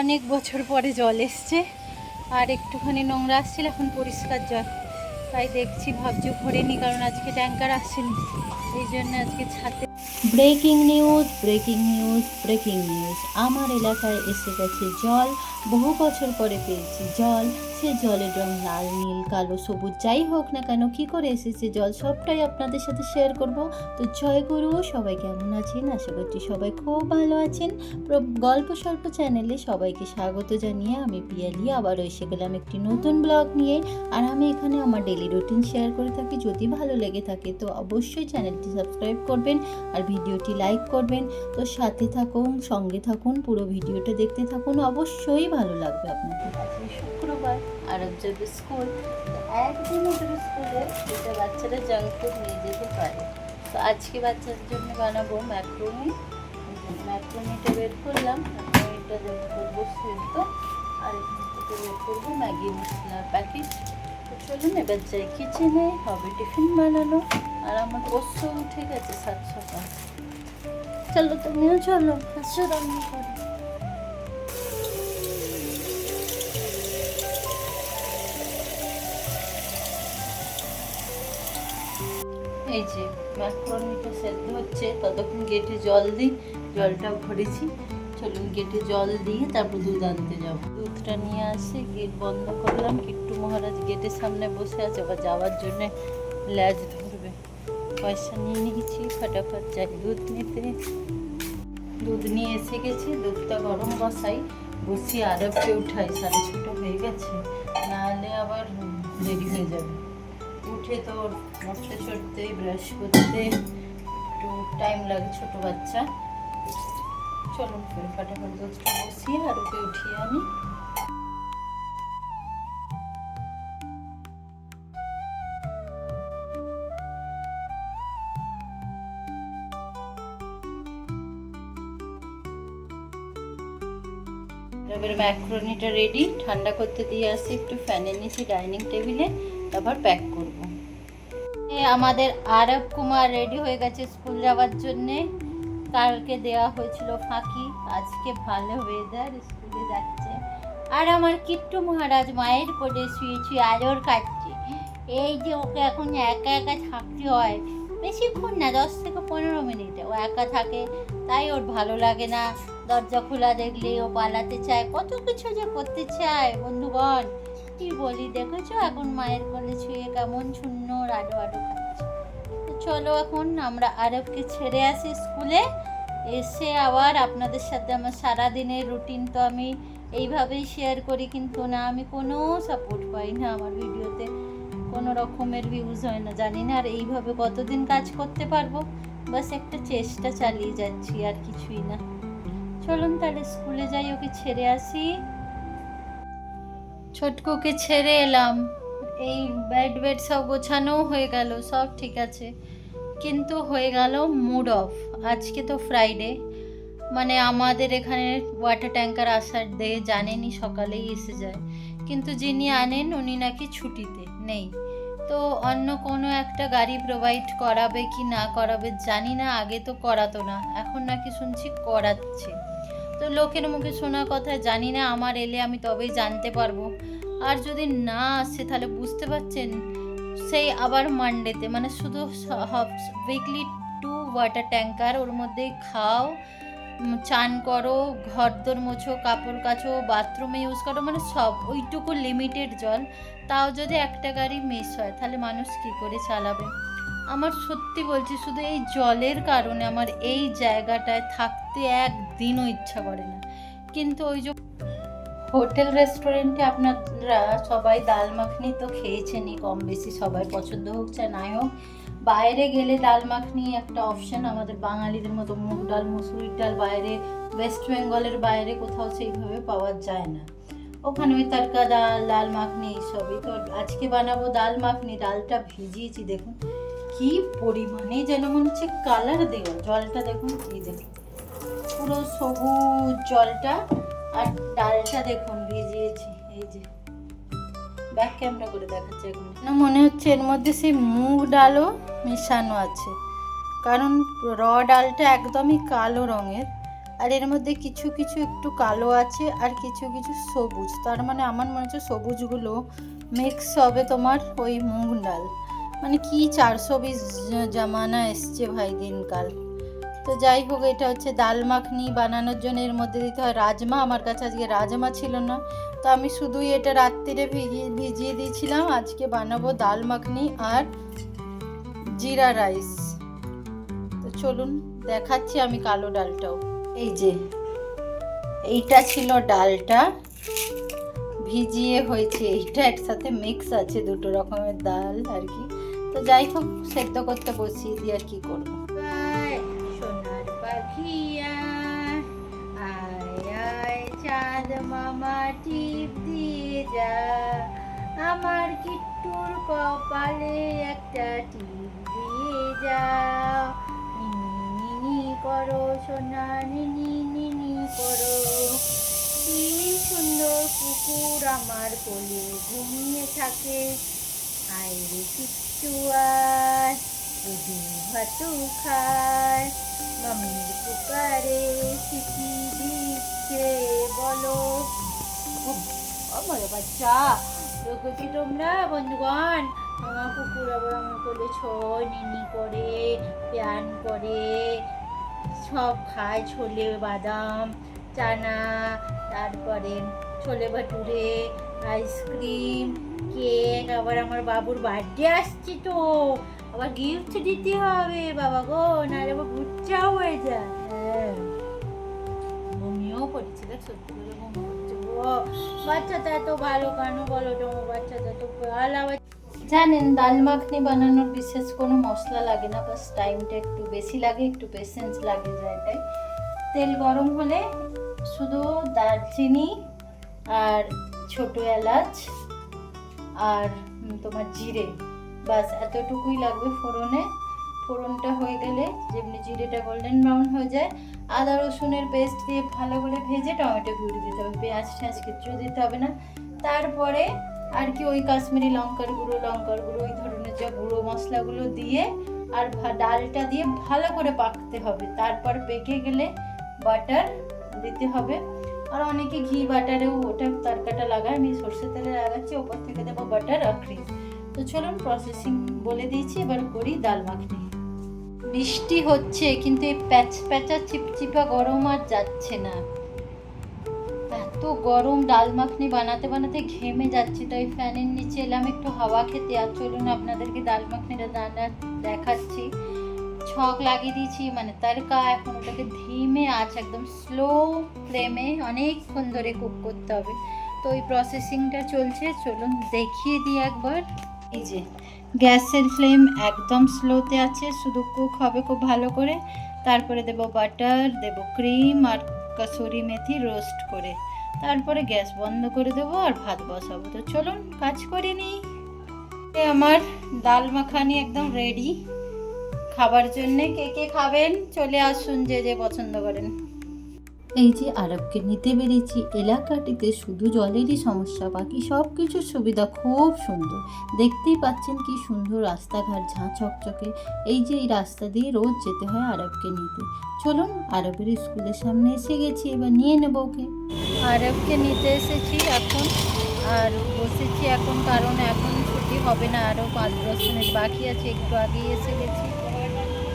অনেক বছর পরে জল এসছে আর একটুখানি নোংরা আসছিল, এখন পরিষ্কার জল। তাই দেখছি ভাবছি ভরেনি, কারণ আজকে ট্যাঙ্কার আসেনি, এই জন্য আজকে ছাদে। Breaking news, breaking news, breaking news. আমার এলাকায় এসে গেছে জল। বহু বছর পরে পেয়েছি জল। সে জলের রং লাল, নীল, কালো, সবুজ যাই হোক না কেন, কী করে এসেছে জল সবটাই আপনাদের সাথে শেয়ার করব। তো জয় গুরু, সবাই কেমন আছেন? আশা করছি সবাই খুব ভালো আছেন। গল্প স্বল্প চ্যানেলে সবাইকে স্বাগত জানিয়ে আমি পিয়ালি আবারও এসে গেলাম একটি নতুন ব্লগ নিয়ে। আর আমি এখানে আমার ডেলি রুটিন শেয়ার করে থাকি। যদি ভালো লেগে থাকে তো অবশ্যই চ্যানেলটি সাবস্ক্রাইব করবেন আর ভিডিওটি লাইক করবেন। তো সাথে থাকুন, সঙ্গে থাকুন, পুরো ভিডিওটা দেখতে থাকুন, অবশ্যই ভালো লাগবে আপনাদের। আজকে শুক্রবার আর যাবে স্কুল। একদিন ওদের স্কুলে যেটা বাচ্চারা জাঙ্ক ফুড নিয়ে যেতে পারে। তো আজকে বাচ্চাদের জন্য বানাবো ম্যাক্রোনি। ম্যাক্রোনিটা বের করলাম, ম্যাক্রোনিটা করবো সেদ্ধ, আর এখান থেকে বের করবো ম্যাগি মশলার প্যাকেট। তো চলুন এবার যাই কিচেনে, হবে টিফিন বানানো। আর আমার বস্য উঠে গেছে 7 সকাল। চলো তুমিও চলো, আসো রান্না করো। এই যে ম্যাক্রোনিটা সেদ্ধ হচ্ছে, ততক্ষণ গেটে জল দিই। জলটা ভরেছি, চলুন গেটে জল দিয়ে তারপর দুধ আনতে যাবো। দুধটা নিয়ে আসে, গেট বন্ধ করলাম। কিট্টু মহারাজ গেটের সামনে বসে আছে, আবার যাওয়ার জন্যে ল্যাজ ধরবে। পয়সা নিয়ে নিয়েছি, ফটাফট যাই দুধ নিতে। দুধ নিয়ে এসে গেছি, দুধটা গরম বসাই, বসিয়ে আরবকে উঠাই। 6:30 হয়ে গেছে, নাহলে আবার দেরি হয়ে যাবে। উঠে তো মরতে চড়তে ব্রাশ করতে একটু টাইম লাগে, ছোট বাচ্চা। চলুন ফটাফট দুধটা বসিয়ে আর ওকে উঠিয়ে আনি। এবার ম্যাক্রোনিটা রেডি, ঠান্ডা করতে দিয়ে আসি একটু ফ্যানের নিচে ডাইনিং টেবিলে, তারপর প্যাক করব। আমাদের আরব কুমার রেডি হয়ে গেছে স্কুল যাওয়ার জন্যে। কালকে দেওয়া হয়েছিল ফাঁকি, আজকে ভালো ওয়েদার, স্কুলে যাচ্ছে। আর আমার কিট্টু মহারাজ মায়ের কোলে শুয়ে শুয়ে আজর কাটছে। এই যে ওকে এখন একা একা থাকতে হয়, বেশিক্ষণ না, 10 থেকে 15 মিনিটে ও একা থাকে, তাই ওর ভালো লাগে না। দরজা খোলা দেখলে ও পালাতে চায়, কত কিছু যে করতে চায়। বন্ধুগণ কি বলি, দেখেছো এখন মায়ের কোলে শুয়ে কেমন শূন্য আডো আডো খাচ্ছে। তো চলো এখন আমরা আরবকে ছেড়ে আসি স্কুলে। এসে আবার আপনাদের সাথে আমার সারাদিনের রুটিন তো আমি এইভাবেই শেয়ার করি, কিন্তু না, আমি কোনো সাপোর্ট পাই না, আমার ভিডিওতে কোনো রকমের ভিউজ হয় না, জানি না আর এইভাবে কতদিন কাজ করতে পারবো। বাস একটা চেষ্টা চালিয়ে যাচ্ছি, আর কিছুই না। চলুন তাহলে স্কুলে যাই, ওকে ছেড়ে আসি। ছোটকুকে ছেড়ে এলাম, এই বেড সব গোছানো হয়ে গেল, সব ঠিক আছে, কিন্তু হয়ে গেল মুড অফ। আজকে তো ফ্রাইডে, মানে আমাদের এখানে ওয়াটার ট্যাঙ্কার আসার ডে জানেনই, সকালেই এসে যায়, কিন্তু যিনি আনেন উনি নাকি ছুটিতে নেই। তো অন্য কোনো একটা গাড়ি প্রোভাইড করাবে কি না করাবে জানি না, আগে তো করাতো না, এখন নাকি শুনছি করাচ্ছে। তো লোকের মুখে শোনা কথা, জানি না, আমার এলে আমি তবেই জানতে পারবো। আর যদি না আসে তাহলে বুঝতে পারছেন সেই আবার মানডেতে, মানে শুধু উইকলি 2 ওয়াটার ট্যাঙ্কার, ওর মধ্যেই খাও, চান করো, ঘরদোর মোছো, কাপড় কাচো, বাথরুমে ইউজ করো, মানে সব ওইটুকু লিমিটেড জল। তাও যদি একটা গাড়ি মিস হয় তাহলে মানুষ কী করে চালাবে? আমার সত্যি বলছি, শুধু এই জলের কারণে আমার এই জায়গাটায় থাকতে একদিনও ইচ্ছা করে না। কিন্তু ওই যে হোটেল রেস্টুরেন্টে আপনারা সবাই ডাল মাখনি তো খেয়েছেনই কম বেশি, সবাই পছন্দ হোক চাই নাই হোক। বাইরে গেলে ডাল মাখনি একটা অপশান, আমাদের বাঙালিদের মতো মুগ ডাল, মুসুরির ডাল বাইরে, ওয়েস্ট বেঙ্গলের বাইরে কোথাও সেইভাবে পাওয়া যায় না। ওখানে ওই তড়কা ডাল, ডাল মাখনি এইসবই। তো আজকে বানাবো ডাল মাখনি। ডালটা ভিজিয়েছি, দেখুন কি পরিমাণে, যেন মনে হচ্ছে কালার দেওয়া। জলটা দেখুন, এই দেখুন পুরো সবুজ জলটা, আর ডালটা দেখুন ভিজিয়েছি। এই যে ব্যাক ক্যামেরা করে দেখাচ্ছে, এখন না মনে হচ্ছে এর মধ্যে সেই মুগ ডালও মেশানো আছে, কারণ র ডালটা একদমই কালো রঙের, আর এর মধ্যে কিছু কিছু একটু কালো আছে আর কিছু কিছু সবুজ, তার মানে আমার মনে হচ্ছে সবুজগুলো মিক্স হবে তোমার ওই মুগ ডাল। মানে কি 420 জামানা এসছে ভাই দিনকাল। তো যাই হোক, এটা হচ্ছে ডাল মাখনি বানানোর জন্য এর মধ্যে দিতে হয় রাজমা। আমার কাছে আজকে রাজমা ছিল না, তো আমি শুধুই এটা রাত্রিরে ভিজিয়ে দিয়েছিলাম। আজকে বানাবো ডাল মাখনি আর জিরা রাইস। তো চলুন দেখাচ্ছি আমি কালো ডালটাও। এই যে এইটা ছিল ডালটা, ভিজিয়ে হয়েছে, এইটা একসাথে মিক্স আছে দুটো রকমের ডাল আর কি। তো যাই হোক, সেদ্ধ করতে বসিয়ে দিয়ে আর কি করবো। সোনার পাখিয়া আয় আয় চাঁদ মামা টিপ দিয়ে যা, আমার কিট্টুর কপালে একটা টিপ দিয়ে যা, নিনি করো সোনা নিনি নিনি করো, কি সুন্দর কুকুর আমার কোলে ঘুমিয়ে থাকে, আয় রে কিট্টু আয় দুধু ভাতু খায়, মামির পুকারে চিঠি দিচ্ছে বলো। আমার বাচ্চা দেখেছি তোমরা বন্ধুগণ, আমার কুকুর আবার আমার কোলে ছয় নিনি করে, প্যান করে, সব খায়, ছোলে বাদাম চানা, তারপরে ছোলে ভাটুরে, আইসক্রিম, কেক। আবার আমার বাবুর বার্থডে আসছে, তো আবার গিফট দিতে হবে বাবা গো, নাহলে আবার বুচ্চাও হয়ে যায়। হ্যাঁ, ঘুমিয়েও পড়েছে, দেখ সত্যি করে ঘুমিয়ে পড়ছে গো। বাচ্চাটা এত ভালো কেন বলো তো, বাচ্চাটা তো ভালো। জানেন ডাল মাখনি বানানোর বিশেষ কোনো মশলা লাগে না, বাস টাইমটা একটু বেশি লাগে, একটু পেশেন্স লাগে যায়টাই। তেল গরম হলে শুধু দারচিনি আর ছোট এলাচ আর তোমার জিরে, বাস এতটুকুই লাগবে ফোড়নে। ফোড়নটা হয়ে গেলে যেমনি জিরেটা গোল্ডেন ব্রাউন হয়ে যায়, আদা রসুনের পেস্ট দিয়ে ভালো করে ভেজে টমেটো পিউরি দিতে হবে, পেঁয়াজ ঠেঁয়াজ কিছু দিতে হবে না। তারপরে আর কি ওই কাশ্মীরি লঙ্কার গুঁড়ো ওই ধরনের যা গুঁড়ো মশলাগুলো দিয়ে আর ডালটা দিয়ে ভালো করে পাকতে হবে। তারপর পেকে গেলে বাটার দিতে হবে, আর অনেকে ঘি বাটারেও ওটা তরকাটা লাগায়, আমি সর্ষের তেলে লাগাচ্ছি, ওপর থেকে দেবো বাটার আর ক্রিম। তো চলুন প্রসেসিং বলে দিয়েছি, এবার করি ডাল মাখনি। বৃষ্টি হচ্ছে কিন্তু এই প্যাচা চিপচিপা গরম আর যাচ্ছে না, এত গরম, ডাল মাখনি বানাতে বানাতে ঘেমে যাচ্ছি। তাই ফ্যানের নিচে এলাম একটু হাওয়া খেতে। আর চলুন আপনাদেরকে ডাল মাখনিটা দেখাচ্ছি। ছক লাগিয়ে দিয়েছি, মানে তড়কা। এখন ওটাকে ধিমে আঁচ, একদম স্লো ফ্লেমে অনেকক্ষণ ধরে কুক করতে হবে। তো ওই প্রসেসিংটা চলছে, চলুন দেখিয়ে দিই একবার। এই যে গ্যাসের ফ্লেম একদম স্লোতে আছে, শুধু কুক হবে খুব ভালো করে। তারপরে দেব বাটার, দেব ক্রিম আর কসুরি মেথি রোস্ট করে, তারপরে গ্যাস বন্ধ করে দেবো আর ভাত বসাবো। তো চলুন কাজ করে নিই। আমার ডাল মাখানি একদম রেডি খাবার জন্যে। কে কে খাবেন চলে আসুন, যে যে পছন্দ করেন। এই যে আরবকে নিতে বেরিয়েছি, এলাকাটিতে শুধু জলেরই সমস্যা, বাকি সব কিছুর সুবিধা খুব সুন্দর। দেখতেই পাচ্ছেন কি সুন্দর রাস্তাঘাট, ঝাঁ চকচকে। এই যে এই রাস্তা দিয়ে রোজ যেতে হয় আরবকে নিতে। চলুন, আরবের স্কুলের সামনে এসে গেছি, এবার নিয়ে নেব ওকে। আরবকে নিতে এসেছি এখন, আর বসেছি এখন, কারণ এখন ছুটি হবে না, আরও 5-10 মিনিট বাকি আছে, একটু আগেই এসে গেছি।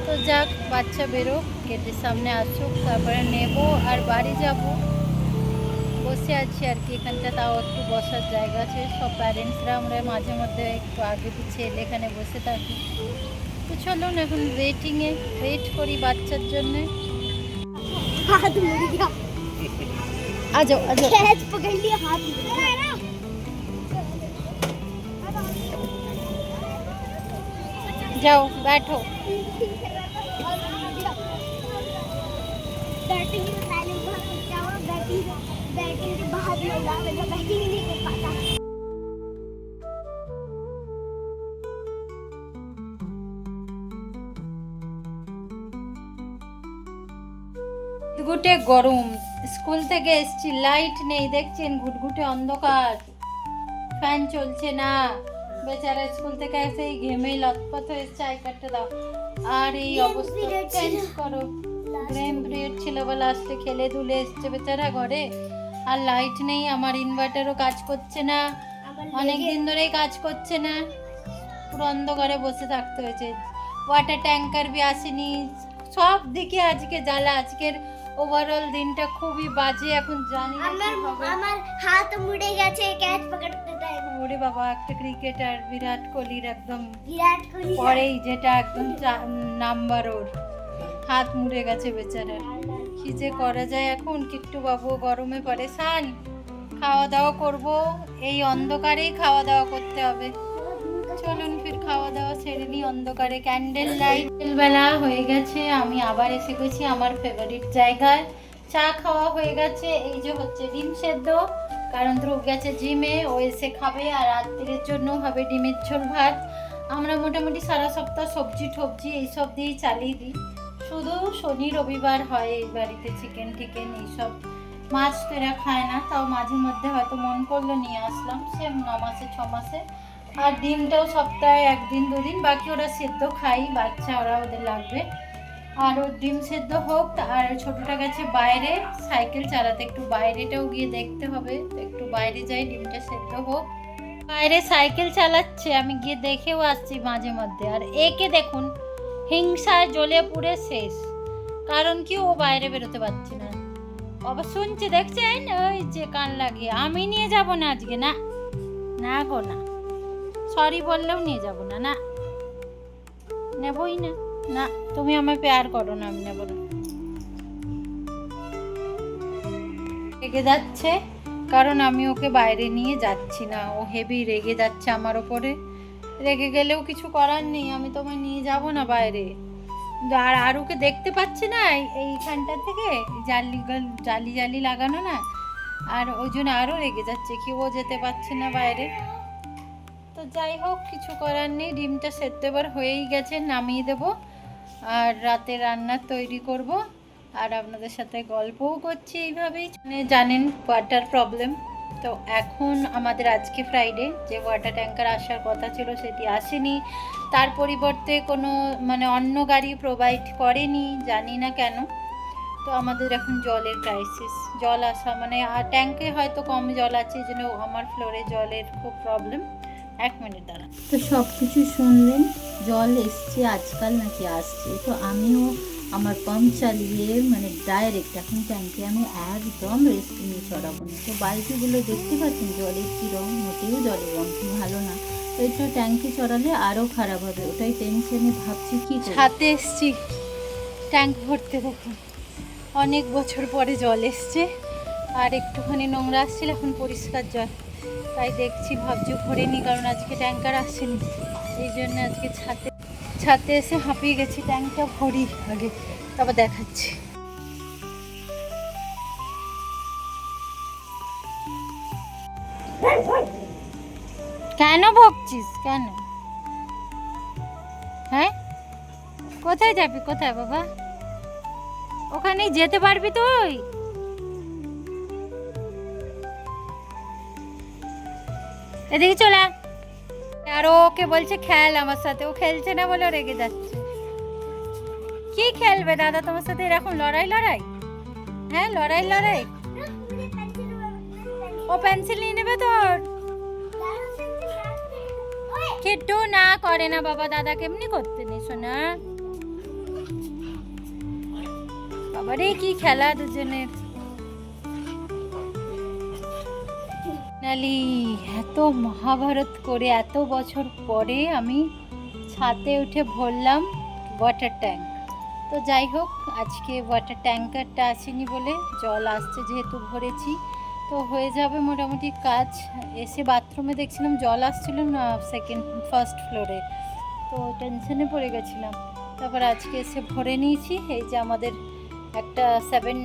তো যাক, বাচ্চা বেরো, গেটের সামনে আসুক, তারপরে নেব আর বাড়ি যাব। বসে আছি আর কি এখানটা, তাও একটু বসার জায়গা আছে। সব প্যারেন্টসরা আমরা মাঝে মধ্যে একটু আগে পিছিয়ে এলে এখানে বসে থাকি। তো চলুন এখন ওয়েট করি বাচ্চার জন্যে। আজো जाओ बैठो। बैटिंग के पहले क्या हुआ, बैटिंग के बाद होगा, मतलब बैटिंग नहीं कर पाता। ঘুটঘুটে গরম, স্কুল থেকে এসেছি, লাইট নেই, দেখছেন ঘুটঘুটে অন্ধকার, ফ্যান চলছে না। বেচারা স্কুল থেকে এসে ঘেমেই লতপত হয়ে এসছে। আই কার্ডটা দাও। আর এই অবস্থা চেঞ্জ করো। ব্রেন পিরিয়ড ছিল বলে আসতে খেলে ধুলে এসছে বেচারা ঘরে। আর লাইট নেই, আমার ইনভার্টারও কাজ করছে না, অনেক দিন ধরেই কাজ করছে না, পুরো অন্ধকারে বসে থাকতে হয়েছে। ওয়াটার ট্যাঙ্কার বি আসেনি, সব দিকে আজকে জ্বালা। আজকের ওভারঅল দিনটা খুবই বাজে। এখন জানি না কি হবে। আমার হাত মুড়ে গেছে ক্যাচ পকড়তে টাইম। ওরে বাবা, একটা ক্রিকেটার বিরাট কোহলির একদম বিরাট কোহলি পরেই, যেটা একদম নাম্বার, ওর হাত মুড়ে গেছে বেচারা। কি যে করা যায় এখন। কিট্টু বাবু গরমে পরেশান। খাওয়া দাওয়া করব, এই অন্ধকারেই খাওয়া দাওয়া করতে হবে। চলুন ফির খাওয়া দাওয়া সেরে নিই অন্ধকারে। ক্যান্ডেল লাইট বেলা হয়ে গেছে, আমি আবার এসে গেছি আমার ফেভারিট জায়গায়। চা খাওয়া হয়ে গেছে, এই যে হচ্ছে ডিম সেদ্ধ, কারণ ধ্রুব গেছে জিমে, ও এসে খাবে। আর রাত্রির জন্য হবে ডিমের ঝোল ভাত। আমরা মোটামুটি সারা সপ্তাহ সবজি টবজি এইসব দিয়েই চালিয়ে দিই, শুধু শনি রবিবার হয় এই বাড়িতে চিকেন টিকেন এইসব। মাছ তো এরা খায় না, তাও মাঝে মধ্যে হয়তো মন করলো নিয়ে আসলাম, সে 9 মাসে 6 মাসে। আর ডিমটাও সপ্তাহে 1 দিন 2 দিন, বাকি ওরা সেদ্ধ খাই, বাচ্চা ওরা ওদের লাগবে। আর ওর ডিম সেদ্ধ হোক। আর ছোটটা গেছে বাইরে সাইকেল চালাতে, একটু বাইরেটাও গিয়ে দেখতে হবে, তো একটু বাইরে যাই, ডিমটা সেদ্ধ হোক। বাইরে সাইকেল চালাচ্ছে, আমি গিয়ে দেখেও আসছি মাঝে মধ্যে। আর একে দেখুন, হিংসায় জ্বলে পুড়ে শেষ। কারণ কি, ও বাইরে বেরোতে পারছে না। আবার শুনছে, দেখছেন ওই যে কান লাগিয়ে। আমি নিয়ে যাব না আজকে, না না গো না, সরি বললেও নিয়ে যাব না, না নেবই না। না, তুমি আমায় প্যার করো না, আমি নেব না। রেগে যাচ্ছে কারণ আমি ওকে বাইরে নিয়ে যাচ্ছি না। ও হেভি রেগে যাচ্ছে আমার ওপরে। রেগে গেলেও কিছু করার নেই, আমি তোমায় নিয়ে যাব না বাইরে। আর ওকে দেখতে পাচ্ছি না এইখানটা থেকে, জালি জালি জালি লাগানো না, আর ওই জন্য আরও রেগে যাচ্ছে কি ও যেতে পারছে না বাইরে। তো যাই হোক, কিছু করার নেই। ডিমটা সেদ্ধ এবার হয়েই গেছে, নামিয়ে দেবো। আর রাতে রান্না তৈরি করব, আর আপনাদের সাথে গল্পও করছি এইভাবেই। মানে জানেন ওয়াটার প্রবলেম, তো এখন আমাদের আজকে ফ্রাইডে, যে ওয়াটার ট্যাঙ্কার আসার কথা ছিল সেটি আসেনি। তার পরিবর্তে কোনো মানে অন্য গাড়ি প্রোভাইড করেনি, জানি না কেন। তো আমাদের এখন জলের ক্রাইসিস, জল আসা মানে, আর ট্যাঙ্কে হয়তো কম জল আছে, এই জন্য আমার ফ্লোরে জলের খুব প্রবলেম। 1 মিনিট দাঁড়া। তো সব কিছু শুনলেন, জল এসছে আজকাল নাকি আসছে। তো আমিও আমার পাম্প চালিয়ে মানে ডাইরেক্ট এখন ট্যাঙ্কে আমি একদম রেস্ট নিয়ে চড়াবো না। তো বালতিগুলো দেখতে পাচ্ছেন জলের কী রঙ, মোটেও জলের রঙ কি ভালো না। তো এটা ট্যাঙ্কে চড়ালে আরও খারাপ হবে, ওটাই টেনশনে ভাবছি কি। হাতে এসছি ট্যাঙ্ক ভরতে, দেখুন অনেক বছর পরে জল এসছে। আর একটুখানি নোংরা আসছিল, এখন পরিষ্কার জল। তাই দেখছি, ভাবছি ভরে নি, কারণ আজকে ট্যাঙ্কার আসেনি, এই জন্য আজকে ছাতে এসে হাঁপিয়ে গেছি। ট্যাঙ্কটা ভরি আগে, তারপর দেখাচ্ছি। কেন ভুগছিস কেন? হ্যাঁ, কোথায় যাবি? কোথায় বাবা? ওখানেই যেতে পারবি তুই? এদিকে চলে। আর ওকে বলছে খেল আমার সাথে, ও খেলছে না বলে রেগে যাচ্ছে। কি খেলবে দাদা তোমার সাথে এরকম লড়াই? হ্যাঁ, লড়াই। ও পেন্সিল নিয়ে নেবে তোর। কিট্টু না করে না বাবা, দাদা কেমনি করতে নেই শোনা। বাবারে কি খেলা দুজনের। নালি এত মহাভারত করে এত বছর পরে আমি ছাদে উঠে ভরলাম ওয়াটার ট্যাঙ্ক। তো যাই হোক, আজকে ওয়াটার ট্যাঙ্কারটা আসেনি বলে, জল আসছে যেহেতু ভরেছি, তো হয়ে যাবে মোটামুটি কাজ। এসে বাথরুমে দেখছিলাম জল আসছিল না ফার্স্ট ফ্লোরে, তো টেনশনে পড়ে গেছিলাম। তারপর আজকে এসে ভরে নিয়েছি। এই যে আমাদের একটা 7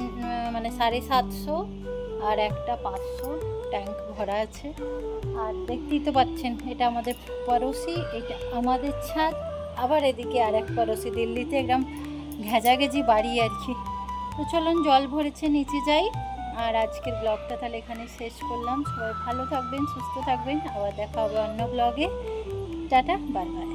মানে 750 আর একটা 500 ট্যাঙ্ক ভরা আছে। আর দেখতেই তো পাচ্ছেন, এটা আমাদের পড়োশি, এটা আমাদের ছাদ, আবার এদিকে আর এক পড়োশি, দিল্লিতে একদম ঘেঁজাঘেঁজি বাড়ি আর কি। তো চলুন, জল ভরেছে, নিচে যাই। আর আজকের ব্লগটা তাহলে এখানে শেষ করলাম। সবাই ভালো থাকবেন, সুস্থ থাকবেন, আবার দেখা হবে অন্য ব্লগে। Tata, bye bye.